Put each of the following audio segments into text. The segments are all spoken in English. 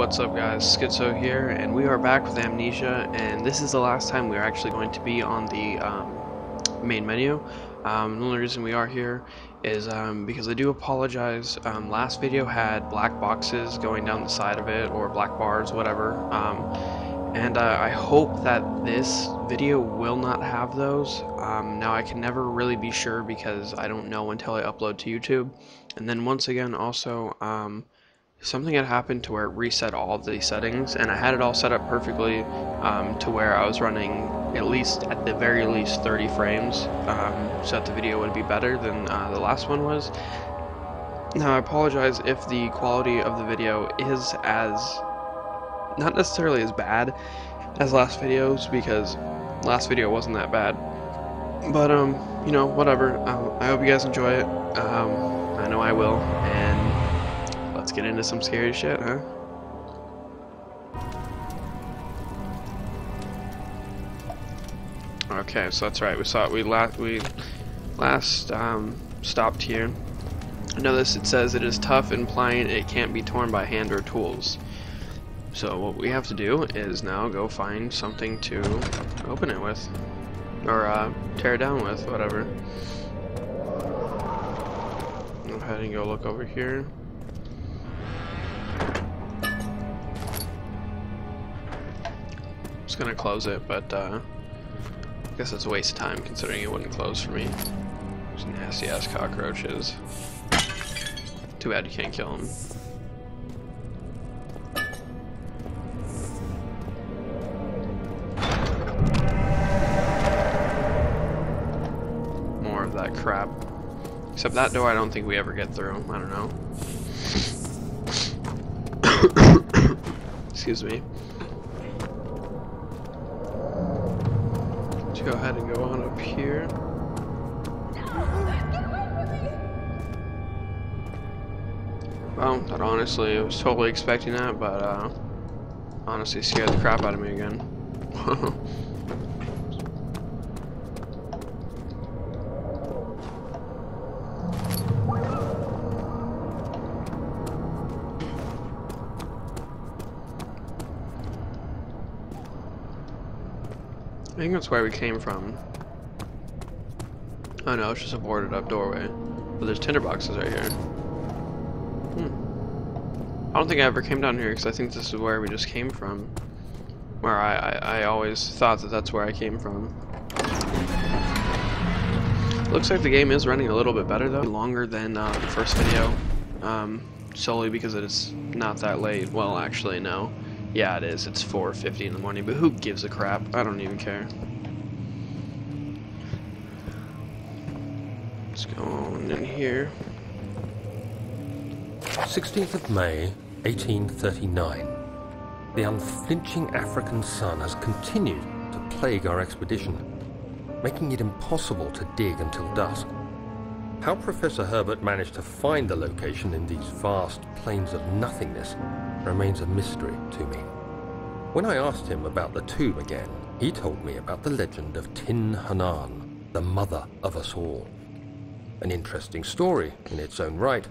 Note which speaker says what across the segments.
Speaker 1: what's up guys, Schizo here, and we are back with Amnesia, and this is the last time we are actually going to be on the main menu. The only reason we are here is because I do apologize. Last video had black boxes going down the side of it, or black bars, whatever, and I hope that this video will not have those. Now I can never really be sure because I don't know until I upload to YouTube. And then once again also, something had happened to where it reset all of the settings, and I had it all set up perfectly to where I was running at the very least 30 frames, so that the video would be better than the last one was. Now I apologize if the quality of the video is not necessarily as bad as last videos, because last video wasn't that bad, but you know, whatever. I hope you guys enjoy it. I know I will, and let's get into some scary shit, huh? Okay, so that's right. We last stopped here. Notice it says it is tough, implying it can't be torn by hand or tools. So what we have to do is now go find something to open it with, or tear it down with, whatever. Go ahead and go look over here. Just gonna close it, but I guess it's a waste of time considering it wouldn't close for me. These nasty ass cockroaches. Too bad you can't kill them. More of that crap. Except that door I don't think we ever get through. I don't know. Excuse me. Let's go ahead and go on up here. Well, that honestly, I was totally expecting that, but honestly scared the crap out of me again. I think that's where we came from. Oh no, it's just a boarded up doorway. But there's tinder boxes right here. I don't think I ever came down here because I think this is where we just came from. Where I always thought that that's where I came from. Looks like the game is running a little bit better though. Longer than the first video. Solely because it's not that late. Well, actually no. Yeah, it is. It's 4:50 in the morning, but who gives a crap? I don't even care. Let's go on in here.
Speaker 2: 16th of May, 1839. The unflinching African sun has continued to plague our expedition, making it impossible to dig until dusk. How Professor Herbert managed to find the location in these vast plains of nothingness remains a mystery to me. When I asked him about the tomb again, he told me about the legend of Tin Hanan, the mother of us all. An interesting story in its own right,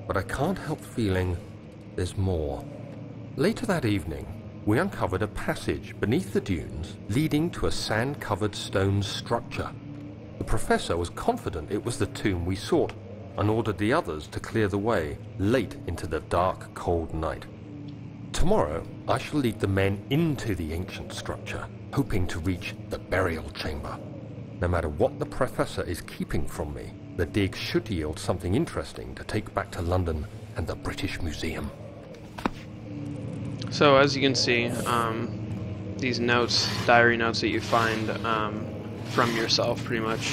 Speaker 2: but I can't help feeling there's more. Later that evening, we uncovered a passage beneath the dunes leading to a sand-covered stone structure. The professor was confident it was the tomb we sought and ordered the others to clear the way late into the dark, cold night. Tomorrow, I shall lead the men into the ancient structure, hoping to reach the burial chamber. No matter what the professor is keeping from me, the dig should yield something interesting to take back to London and the British Museum.
Speaker 1: So as you can see, these notes, diary notes that you find from yourself pretty much,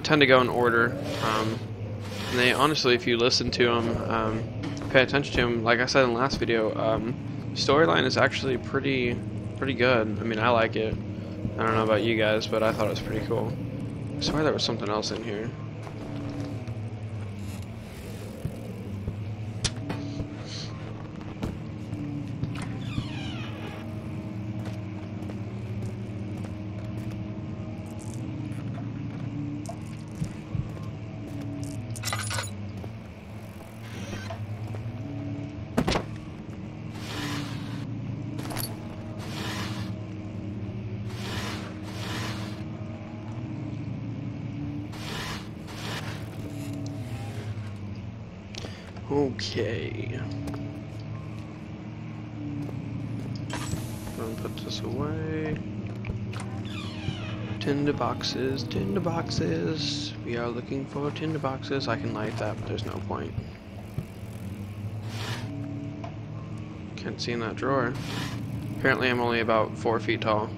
Speaker 1: tend to go in order. And they honestly, if you listen to them, pay attention to them, like I said in the last video, storyline is actually pretty good. I mean, I like it. I don't know about you guys, but I thought it was pretty cool. I swear there was something else in here. Okay. I'll put this away. Tinder boxes, tinder boxes. We are looking for tinder boxes. I can light that, but there's no point. Can't see in that drawer. Apparently I'm only about 4 feet tall.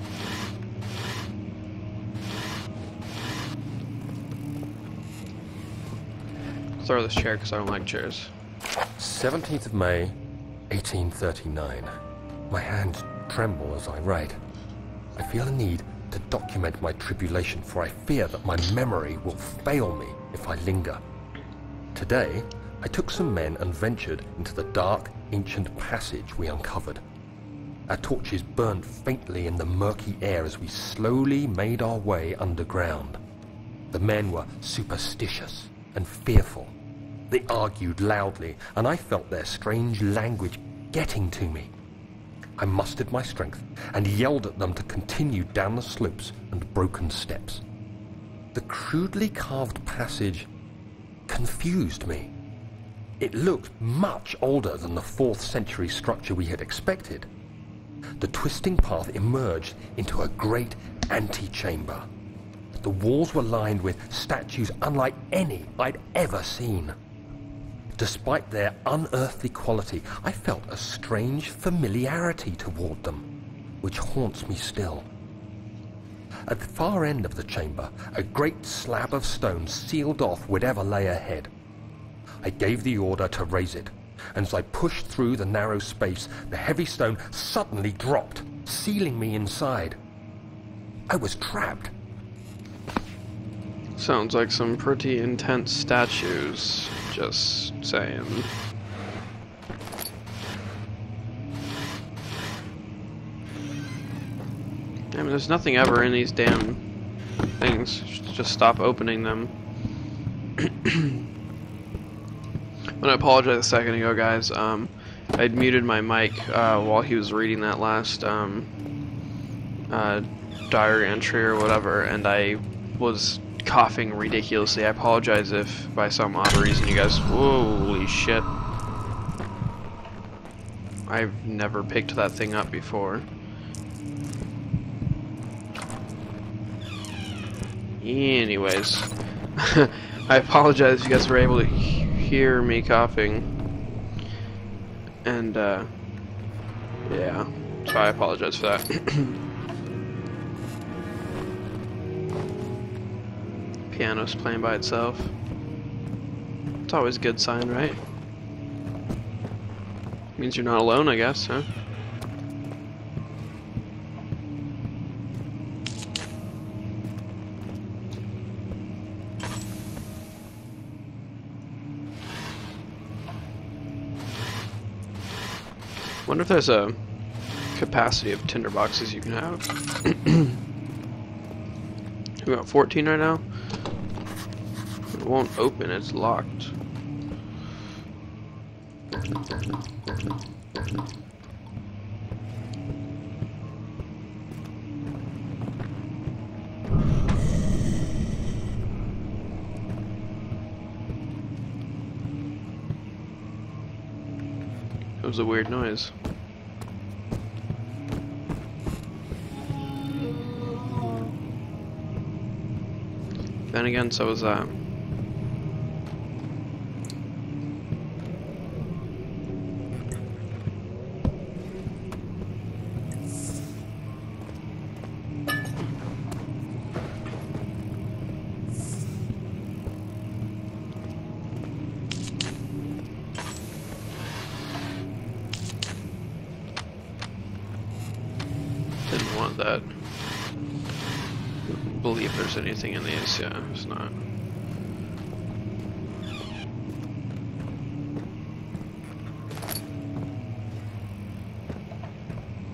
Speaker 1: Throw this chair because I don't like chairs.
Speaker 2: 17th of May, 1839. My hands tremble as I write. I feel a need to document my tribulation, for I fear that my memory will fail me if I linger. Today, I took some men and ventured into the dark, ancient passage we uncovered. Our torches burned faintly in the murky air as we slowly made our way underground. The men were superstitious and fearful. They argued loudly, and I felt their strange language getting to me. I mustered my strength and yelled at them to continue down the slopes and broken steps. The crudely carved passage confused me. It looked much older than the 4th century structure we had expected. The twisting path emerged into a great antechamber. The walls were lined with statues unlike any I'd ever seen. Despite their unearthly quality, I felt a strange familiarity toward them, which haunts me still. At the far end of the chamber, a great slab of stone sealed off whatever lay ahead. I gave the order to raise it, and as I pushed through the narrow space, the heavy stone suddenly dropped, sealing me inside. I was trapped.
Speaker 1: Sounds like some pretty intense statues, just saying. I mean, there's nothing ever in these damn things. Just stop opening them. I apologize a second ago, guys. I'd muted my mic while he was reading that last diary entry or whatever, and I was coughing ridiculously. I apologize if by some odd reason you guys... Holy shit. I've never picked that thing up before. Anyways. I apologize if you guys were able to hear me coughing. And, yeah. So I apologize for that. Piano's playing by itself. It's always a good sign, right? Means you're not alone, I guess, huh? Wonder if there's a capacity of tinder boxes you can have. We got 14 right now. It won't open, it's locked. It was a weird noise. Then again, so was that. Didn't want that. Don't believe there's anything in these. Yeah, it's not.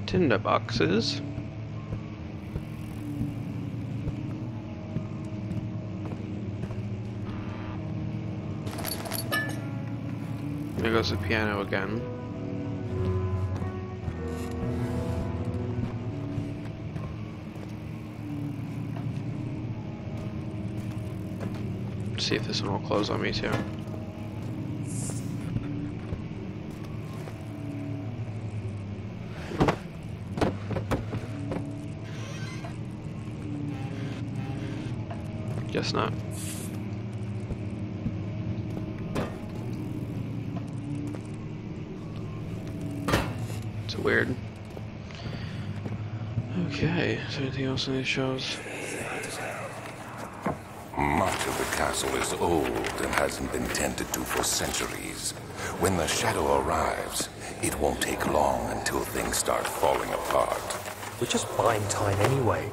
Speaker 1: Tinder boxes. There goes the piano again. See if this one will close on me too. Guess not. It's weird. Okay, is there anything else in these shows?
Speaker 3: Much of the castle is old and hasn't been tended to for centuries. When the shadow arrives, it won't take long until things start falling apart.
Speaker 2: We're just buying time anyway.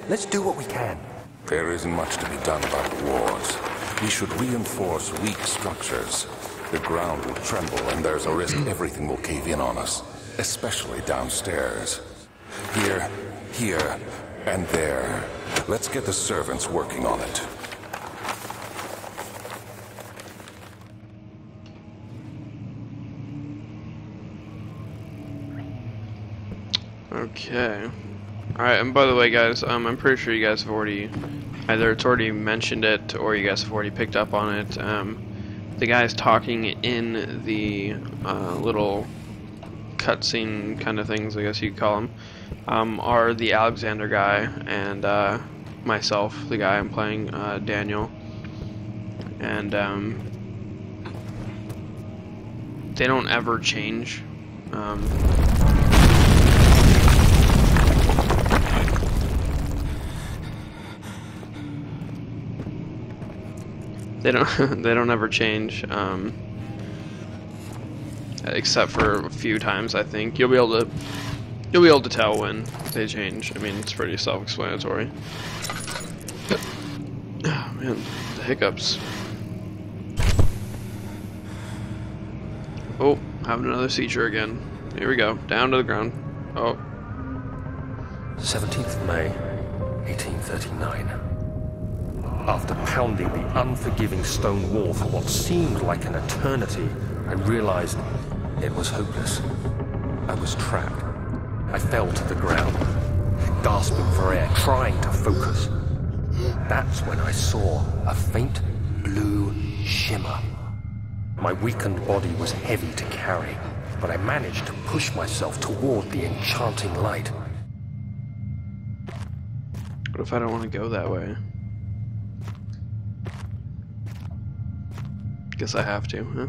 Speaker 2: Let's do what we can.
Speaker 3: There isn't much to be done about wars. We should reinforce weak structures. The ground will tremble and there's a risk everything will cave in on us, especially downstairs. Here, and there. Let's get the servants working on it.
Speaker 1: Okay. Alright, and by the way guys, I'm pretty sure you guys have already, either it's already mentioned it or you guys have already picked up on it. The guys talking in the little cutscene kind of things, I guess you'd call them, are the Alexander guy and myself, the guy I'm playing, Daniel. And they don't ever change. They don't ever change, except for a few times. I think you'll be able to tell when they change. I mean, it's pretty self-explanatory. Oh man, the hiccups. Oh, having another seizure again. Here we go, down to the ground. Oh.
Speaker 2: 17th of May, 1839. After pounding the unforgiving stone wall for what seemed like an eternity, I realized it was hopeless. I was trapped. I fell to the ground, gasping for air, trying to focus. That's when I saw a faint blue shimmer. My weakened body was heavy to carry, but I managed to push myself toward the enchanting light.
Speaker 1: What if I don't want to go that way? Guess I have to, huh?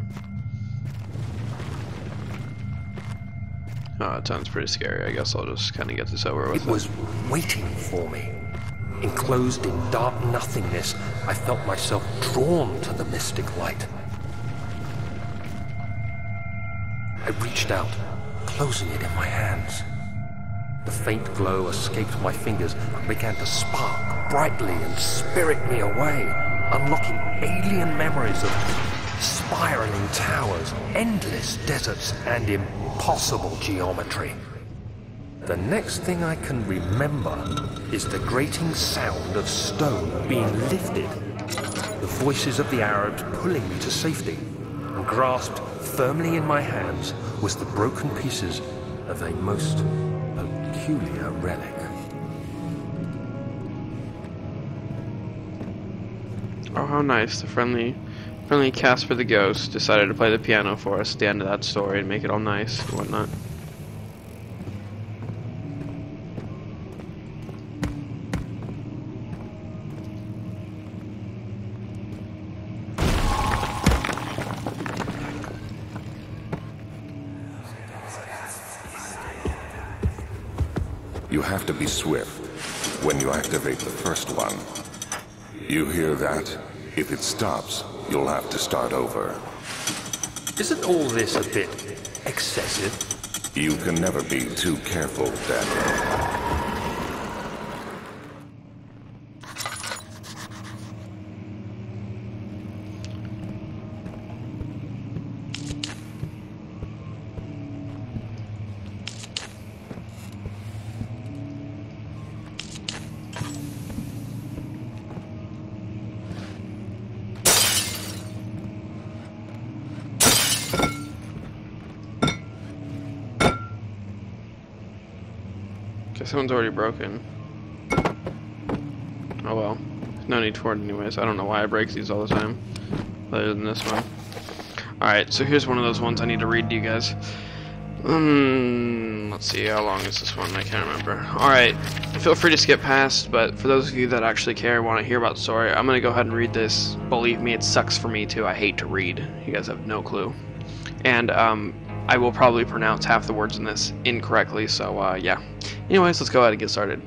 Speaker 1: Oh, it sounds pretty scary. I guess I'll just kind of get this over with.
Speaker 2: It was waiting for me. Enclosed in dark nothingness, I felt myself drawn to the mystic light. I reached out, closing it in my hands. The faint glow escaped my fingers and began to spark brightly and spirit me away, unlocking alien memories of spiraling towers, endless deserts, and impossible geometry. The next thing I can remember is the grating sound of stone being lifted, the voices of the Arabs pulling me to safety, and grasped firmly in my hands was the broken pieces of a most peculiar relic.
Speaker 1: Oh, how nice. The friendly Casper the Ghost decided to play the piano for us at the end of that story and make it all nice and whatnot.
Speaker 3: You have to be swift when you activate the first one. You hear that? If it stops, you'll have to start over.
Speaker 2: Isn't all this a bit excessive?
Speaker 3: You can never be too careful, Daniel.
Speaker 1: Guess one's already broken. Oh well. No need for it anyways. I don't know why I break these all the time. Other than this one. Alright, so here's one of those ones I need to read to you guys. Let's see, how long is this one? I can't remember. Alright, feel free to skip past, but for those of you that actually care, want to hear about the story, I'm gonna go ahead and read this. Believe me, it sucks for me too. I hate to read. You guys have no clue. And, I will probably pronounce half the words in this incorrectly, so, yeah. Anyways, let's go ahead and get started.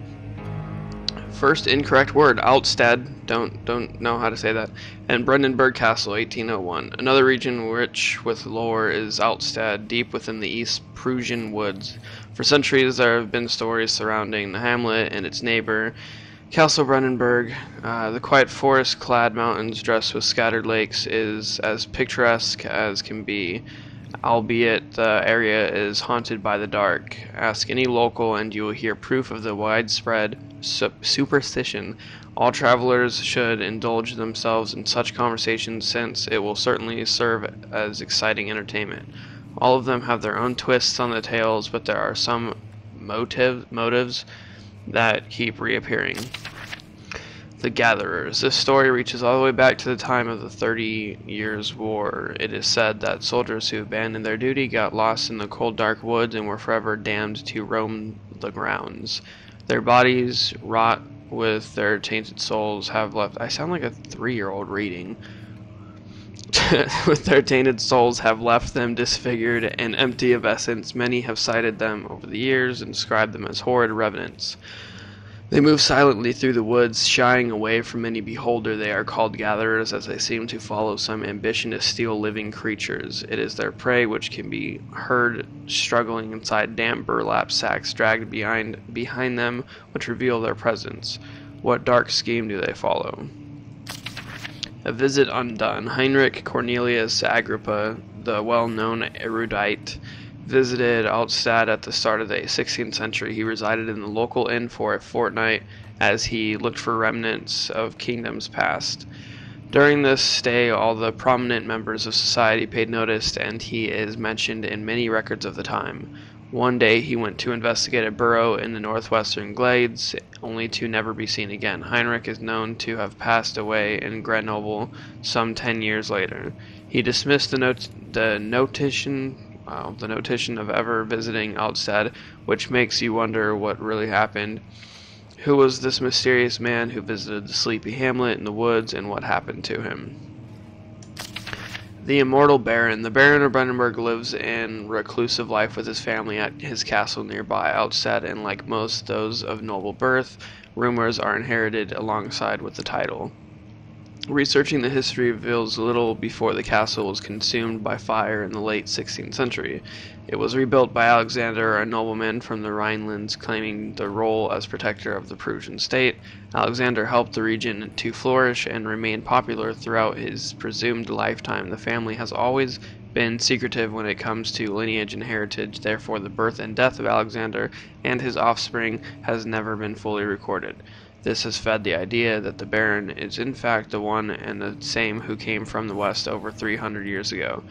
Speaker 1: First incorrect word, Altstad, don't know how to say that, and Brandenburg Castle, 1801. Another region rich with lore is Altstad, deep within the East Prussian woods. For centuries there have been stories surrounding the hamlet and its neighbor, Castle Brandenburg. The quiet forest-clad mountains dressed with scattered lakes is as picturesque as can be, albeit the area is haunted by the dark. Ask any local and you will hear proof of the widespread superstition. All travelers should indulge themselves in such conversations since it will certainly serve as exciting entertainment. All of them have their own twists on the tales, but there are some motives that keep reappearing. The Gatherers. This story reaches all the way back to the time of the 30 Years' War. It is said that soldiers who abandoned their duty got lost in the cold dark woods and were forever damned to roam the grounds. Their bodies, rot with their tainted souls, have left... I sound like a 3-year-old reading. With their tainted souls have left them disfigured and empty of essence. Many have cited them over the years and described them as horrid revenants. They move silently through the woods, shying away from any beholder. They are called gatherers, as they seem to follow some ambition to steal living creatures. It is their prey which can be heard struggling inside damp burlap sacks dragged behind them, which reveal their presence. What dark scheme do they follow? A visit undone. Heinrich Cornelius Agrippa, the well-known erudite, visited Altstadt at the start of the 16th century. He resided in the local inn for a fortnight as he looked for remnants of kingdoms past. During this stay, all the prominent members of society paid notice, and he is mentioned in many records of the time. One day he went to investigate a burrow in the northwestern glades, only to never be seen again. Heinrich is known to have passed away in Grenoble some 10 years later. He dismissed the notation of ever visiting Altstadt, which makes you wonder what really happened. Who was this mysterious man who visited the sleepy hamlet in the woods, and what happened to him? The immortal Baron. The Baron of Brandenburg lives in reclusive life with his family at his castle nearby Altstadt, and like most those of noble birth, rumors are inherited alongside with the title. Researching the history reveals little before the castle was consumed by fire in the late 16th century. It was rebuilt by Alexander, a nobleman from the Rhinelands, claiming the role as protector of the Prussian state. Alexander helped the region to flourish and remain popular throughout his presumed lifetime. The family has always been secretive when it comes to lineage and heritage, therefore the birth and death of Alexander and his offspring has never been fully recorded. This has fed the idea that the Baron is in fact the one and the same who came from the west over 300 years ago,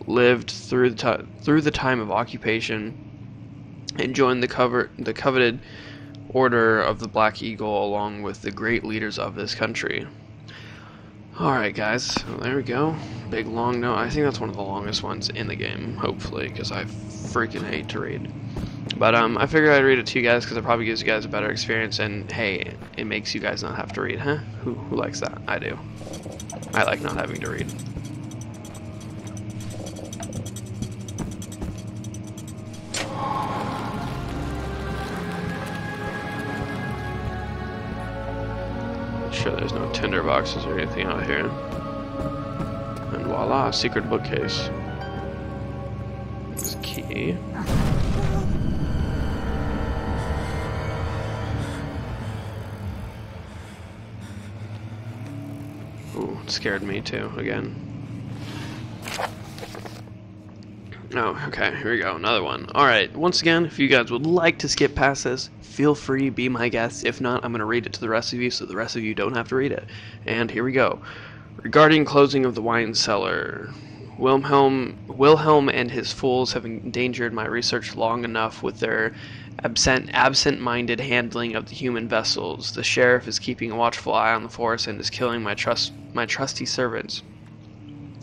Speaker 1: lived through the time of occupation, and joined the coveted Order of the Black Eagle along with the great leaders of this country. Alright guys, well, there we go. Big long note. I think that's one of the longest ones in the game, hopefully, because I freaking hate to read. But I figured I'd read it to you guys because it probably gives you guys a better experience, and hey, it makes you guys not have to read, huh? Who likes that? I do. I like not having to read. Sure, there's no tinder boxes or anything out here. And voila, secret bookcase. There's a key. Ooh, it scared me too, again. Oh, okay, here we go, another one. Alright, once again, if you guys would like to skip past this, feel free, be my guest. If not, I'm going to read it to the rest of you so the rest of you don't have to read it. And here we go. Regarding closing of the wine cellar, Wilhelm and his fools have endangered my research long enough with their absent-minded handling of the human vessels. The sheriff is keeping a watchful eye on the force and is killing my trusty servants.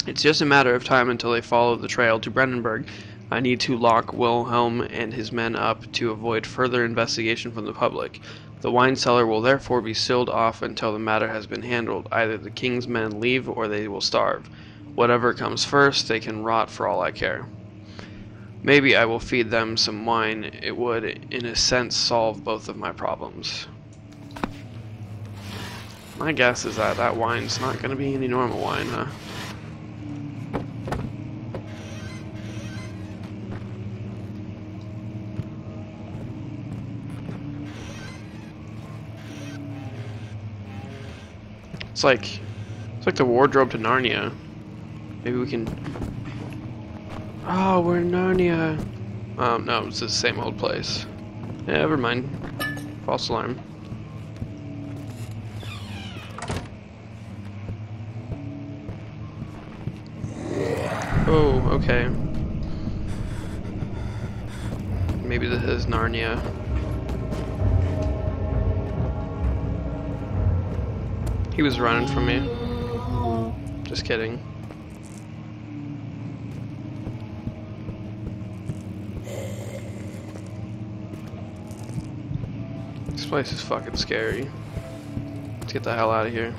Speaker 1: It's just a matter of time until they follow the trail to Brandenburg. I need to lock Wilhelm and his men up to avoid further investigation from the public. The wine cellar will therefore be sealed off until the matter has been handled. Either the king's men leave or they will starve. Whatever comes first, they can rot for all I care. Maybe I will feed them some wine. It would, in a sense, solve both of my problems. My guess is that that wine's not going to be any normal wine, huh? It's like the wardrobe to Narnia. Maybe we can... Oh, we're in Narnia. No, it's the same old place. Yeah, never mind. False alarm. Oh, okay. Maybe this is Narnia. He was running from me. Just kidding. This place is fucking scary. Let's get the hell out of here.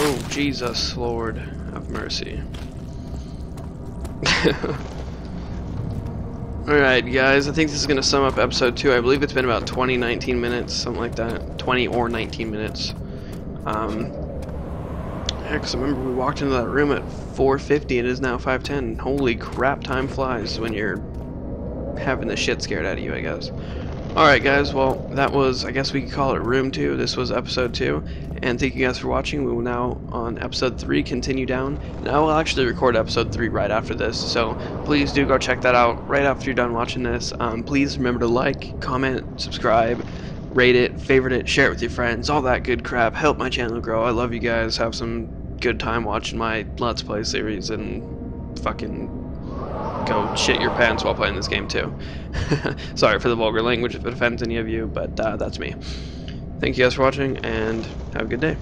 Speaker 1: Oh, Jesus, Lord, have mercy. Alright, guys, I think this is going to sum up episode 2. I believe it's been about 19 minutes, something like that. 20 or 19 minutes. Yeah, because I remember we walked into that room at 4:50 and it is now 5:10. Holy crap, time flies when you're having the shit scared out of you, I guess. Alright guys, well, that was, I guess we could call it room 2. This was episode 2, and thank you guys for watching. We will now, on episode 3, continue down, and I will actually record episode 3 right after this, so please do go check that out right after you're done watching this. Please remember to like, comment, subscribe, rate it, favorite it, share it with your friends, all that good crap. Help my channel grow. I love you guys. Have some good time watching my Let's Play series, and fucking go shit your pants while playing this game too. Sorry for the vulgar language if it offends any of you, but that's me. Thank you guys for watching, and have a good day.